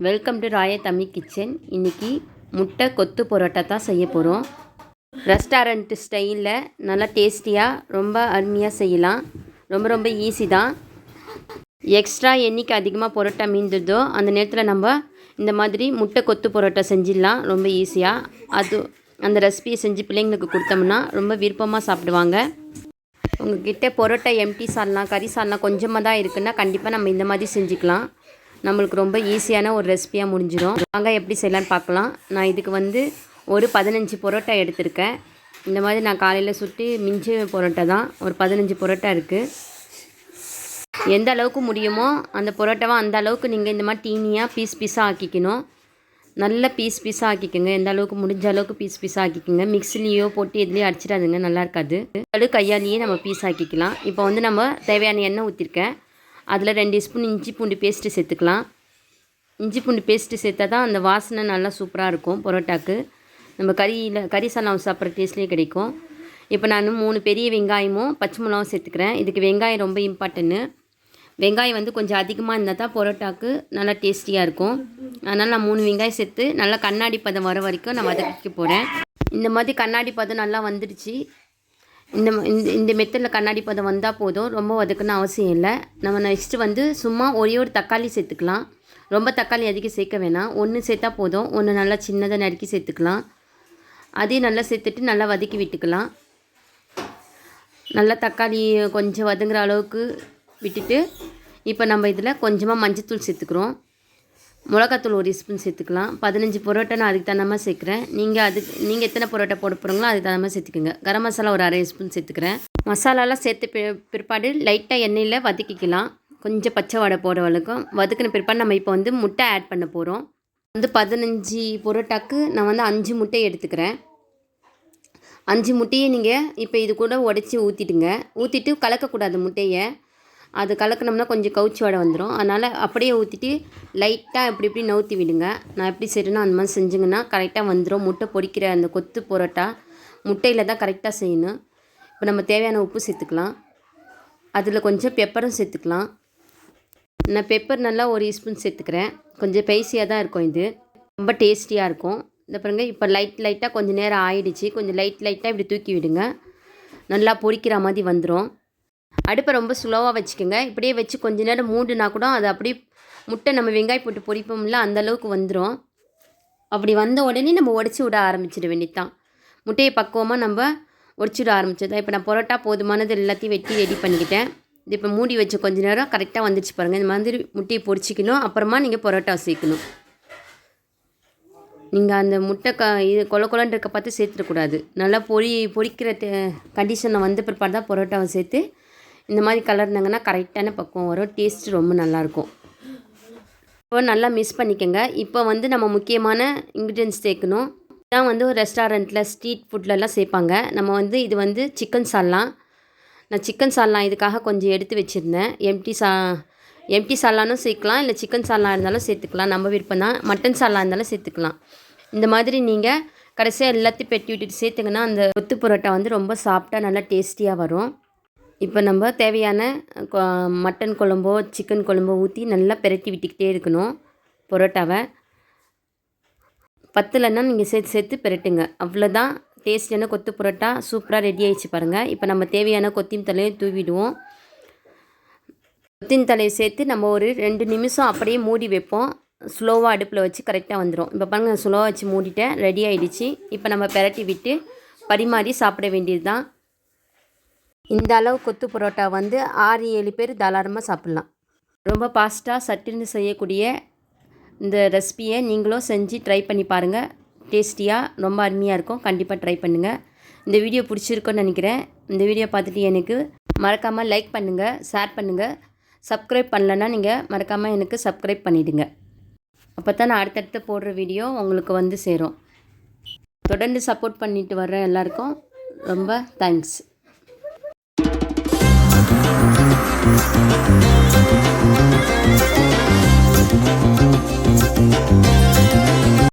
Welcome to Raya Tamil kitchen. இன்றைக்கி முட்டை கொத்து பரோட்டா தான் செய்ய போகிறோம். ரெஸ்டாரண்ட் ஸ்டைலில் நல்லா டேஸ்டியாக ரொம்ப அருமையாக செய்யலாம். ரொம்ப ஈஸி தான். எக்ஸ்ட்ரா என்றைக்கு அதிகமாக பரோட்டா மீந்துதோ அந்த நேரத்தில் நம்ம இந்த மாதிரி முட்டை கொத்து பரோட்டா செஞ்சிடலாம் ரொம்ப ஈஸியாக. அந்த ரெசிபியை செஞ்சு பிள்ளைங்களுக்கு கொடுத்தோம்னா ரொம்ப விருப்பமாக சாப்பிடுவாங்க. உங்கள்கிட்ட பரோட்டா எம்டி சால்னா கறி சால்னா கொஞ்சமாக தான் இருக்குன்னா கண்டிப்பாக நம்ம இந்த மாதிரி செஞ்சுக்கலாம். நம்மளுக்கு ரொம்ப ஈஸியான ஒரு ரெசிபியாக முடிஞ்சிடும். வாங்க எப்படி செய்யலான்னு பார்க்கலாம். நான் இதுக்கு ஒரு 15 பரோட்டா எடுத்திருக்கேன். இந்த மாதிரி நான் காலையில் சுட்டு மிஞ்சி பரோட்டா தான். ஒரு 15 பரோட்டா இருக்குது. எந்த அளவுக்கு முடியுமோ அந்த பரோட்டாவை அந்த அளவுக்கு நீங்கள் இந்த மாதிரி டீனியாக பீஸாக ஆக்கிக்கணும். நல்ல பீஸாக ஆக்கிக்கோங்க. எந்த அளவுக்கு முடிஞ்ச அளவுக்கு பீஸாக ஆக்கிக்கோங்க. மிக்சிலேயோ போட்டு எதுலேயோ அடிச்சிடாதுங்க, நல்லா இருக்காது. கையாலேயே நம்ம பீஸ் ஆக்கிக்கலாம். இப்போ நம்ம தேவையான எண்ணெய் ஊற்றிருக்கேன். அதில் 2 ஸ்பூன் இஞ்சி பூண்டு பேஸ்ட்டு சேர்த்துக்கலாம். இஞ்சி பூண்டு பேஸ்ட்டு சேர்த்தா தான் அந்த வாசனை நல்லா சூப்பராக இருக்கும் பரோட்டாக்கு. நம்ம கறி சால்னா சாப்பிட்ற டேஸ்ட்லேயே கிடைக்கும். இப்போ நான் 3 பெரிய வெங்காயமும் பச்சை மிளகாவும் சேர்த்துக்கிறேன். இதுக்கு வெங்காயம் ரொம்ப இம்பார்ட்டன்ட்டு. வெங்காயம் கொஞ்சம் அதிகமாக இருந்தால் தான் பரோட்டாக்கு நல்லா டேஸ்டியாக இருக்கும். அதனால் நான் 3 வெங்காயம் சேர்த்து நல்லா கண்ணாடி பதம் வர வரைக்கும் நான் வதக்கிக்க போகிறேன். இந்த மாதிரி கண்ணாடி பதம் நல்லா வந்துடுச்சு. இந்த மெத்தடில் கண்ணாடி பதம் வந்தால் போதும், ரொம்ப வதக்கணும் அவசியம் இல்லை. நம்ம நெக்ஸ்ட்டு சும்மா ஒரே ஒரு தக்காளி சேர்த்துக்கலாம். ரொம்ப தக்காளி அதிகம் சேர்க்க வேணாம். 1 சேர்த்தா போதும். 1 நல்லா சின்னதாக நறுக்கி சேர்த்துக்கலாம். அதையும் நல்லா சேர்த்துட்டு நல்லா வதக்கி விட்டுக்கலாம். நல்லா தக்காளி கொஞ்சம் வதங்குற அளவுக்கு விட்டுட்டு இப்போ நம்ம இதில் கொஞ்சமாக மஞ்சத்தூள் சேர்த்துக்கிறோம். மிளகாத்தூள் 1 ஸ்பூன் சேர்த்துக்கலாம். 15 பரோட்டா நான் அதுக்கு தகுந்த மாதிரி சேர்க்குறேன். நீங்கள் எத்தனை பரோட்டா போட போகிறீங்களோ அதுக்கு தகுந்த மாதிரி சேர்த்துக்குங்க. கரம் மசாலா ஒரு 1/2 ஸ்பூன் சேர்த்துக்கிறேன். மசாலாலாம் சேர்த்து பிற்பாடு லைட்டாக எண்ணெயில் வதக்கிக்கலாம். கொஞ்சம் பச்சை வடை போகிற வரைக்கும் வதக்கின பிற்பாடு நம்ம இப்போ முட்டை ஆட் பண்ண போகிறோம். 15 பரோட்டாக்கு நான் 5 முட்டை எடுத்துக்கிறேன். 5 முட்டையை நீங்கள் இப்போ இது கூட உடச்சி ஊற்றிட்டு கலக்கக்கூடாது முட்டையை. அது கலக்கணும்னா கொஞ்சம் கவுச்சி வடை வந்துடும். அதனால் அப்படியே ஊற்றிட்டு லைட்டாக இப்படி நவுற்றி விடுங்க. நான் எப்படி செய்கிறேன்னா அந்த மாதிரி செஞ்சுங்கன்னா கரெக்டாக வந்துடும். முட்டை பொரிக்கிற அந்த கொத்து பரோட்டா முட்டையில் தான் கரெக்டாக செய்யணும். இப்போ நம்ம தேவையான உப்பு சேர்த்துக்கலாம். அதில் கொஞ்சம் பெப்பரும் சேர்த்துக்கலாம். நான் பெப்பர் நல்லா 1 ஸ்பூன் சேர்த்துக்கிறேன். கொஞ்சம் ஸ்பைசியாக தான் இருக்கும். இது ரொம்ப டேஸ்டியாக இருக்கும். இந்த பாருங்க, இப்போ லைட்டாக கொஞ்சம் நேரம் ஆயிடுச்சு. கொஞ்சம் லைட்டாக இப்படி தூக்கி விடுங்க. நல்லா பொரிக்கிற மாதிரி வந்துடும். அடுப்பை ரொம்ப ஸ்லோவாக வச்சுக்கோங்க. இப்படியே வச்சு கொஞ்சம் நேரம் மூடுனா கூட அது அப்படியே முட்டை நம்ம வெங்காயம் போட்டு பொரிப்போம்ல அந்தளவுக்கு வந்துடும். அப்படி வந்த உடனே நம்ம உடச்சி விட ஆரம்பிச்சிட வேண்டியதான். முட்டையை பக்குவமாக நம்ம உடச்சி விட ஆரம்பிச்சதான். இப்போ நான் பரோட்டா போதுமானது எல்லாத்தையும் வெட்டி ரெடி பண்ணிக்கிட்டேன். இது இப்போ மூடி வச்சு கொஞ்சம் நேரம் கரெக்டாக வந்துடுச்சு பாருங்கள். இந்த மாதிரி முட்டையை பொரிச்சிக்கணும். அப்புறமா நீங்கள் பரோட்டா சேர்க்கணும். நீங்கள் அந்த முட்டை இது கொலன்னு இருக்க பார்த்து சேர்த்துடக்கூடாது. நல்லா பொரிக்கிற கண்டிஷனை பிற்பாடு தான் பரோட்டாவை சேர்த்து இந்த மாதிரி கலர்னாங்கன்னா கரெக்டான பக்குவம் வரும். டேஸ்ட்டு ரொம்ப நல்லாயிருக்கும். இப்போ நல்லா மிக்ஸ் பண்ணிக்கோங்க. இப்போ நம்ம முக்கியமான இன்க்ரீடியன்ஸ் சேர்க்கணும். இதான் ஒரு ரெஸ்டாரண்ட்டில் ஸ்ட்ரீட் ஃபுட்லலாம் சேர்ப்பாங்க. நம்ம இது சிக்கன் சால்னா. நான் சிக்கன் சால்னா இதுக்காக கொஞ்சம் எடுத்து வச்சுருந்தேன். எம்டி சால்னானும் சேர்க்கலாம், இல்லை சிக்கன் சால்னா இருந்தாலும் சேர்த்துக்கலாம். நம்ம விருப்பம் தான். மட்டன் சால்னா இருந்தாலும் சேர்த்துக்கலாம். இந்த மாதிரி நீங்கள் கடைசியாக எல்லாத்தையும் பெட்டி விட்டுட்டு சேர்த்துங்கன்னா அந்த கொத்து பரோட்டா ரொம்ப சாஃப்டாக நல்லா டேஸ்டியாக வரும். இப்போ நம்ம தேவையான மட்டன் குழம்போ சிக்கன் குழம்போ ஊற்றி நல்லா பெரட்டி விட்டுக்கிட்டே இருக்கணும். பரோட்டாவை பத்தலைன்னா நீங்கள் சேர்த்து பெரட்டுங்க. அவ்வளோதான். டேஸ்டியான கொத்து பரோட்டா சூப்பராக ரெடி ஆகிடுச்சு பாருங்கள். இப்போ நம்ம தேவையான கொத்தின் தலையை தூவிடுவோம். கொத்தின் தலையை சேர்த்து நம்ம ஒரு 2 நிமிஷம் அப்படியே மூடி வைப்போம். ஸ்லோவாக அடுப்பில் வச்சு கரெக்டாக வந்துடும். இப்போ பாருங்கள், ஸ்லோவாக வச்சு மூடிட்டேன். ரெடி ஆகிடுச்சு. இப்போ நம்ம பெரட்டி விட்டு பரிமாறி சாப்பிட வேண்டியது தான். இந்த அளவு கொத்து பரோட்டா 6-7 பேர் தாராளமாக சாப்பிட்லாம். ரொம்ப ஃபாஸ்ட்டாக சட்டுன்னு செய்யக்கூடிய இந்த ரெசிபியை நீங்களும் செஞ்சு ட்ரை பண்ணி பாருங்கள். டேஸ்டியாக ரொம்ப அருமையாக இருக்கும். கண்டிப்பாக ட்ரை பண்ணுங்கள். இந்த வீடியோ பிடிச்சிருக்குன்னு நினைக்கிறேன். இந்த வீடியோ பார்த்துட்டு எனக்கு மறக்காமல் லைக் பண்ணுங்கள், ஷேர் பண்ணுங்கள். சப்ஸ்கிரைப் பண்ணலன்னா நீங்கள் மறக்காமல் எனக்கு சப்ஸ்கிரைப் பண்ணிவிடுங்க. அப்போ தான் நான் அடுத்தடுத்து போடுற வீடியோ உங்களுக்கு சேரும். தொடர்ந்து சப்போர்ட் பண்ணிட்டு வர்ற எல்லாருக்கும் ரொம்ப தேங்க்ஸ். Thank you.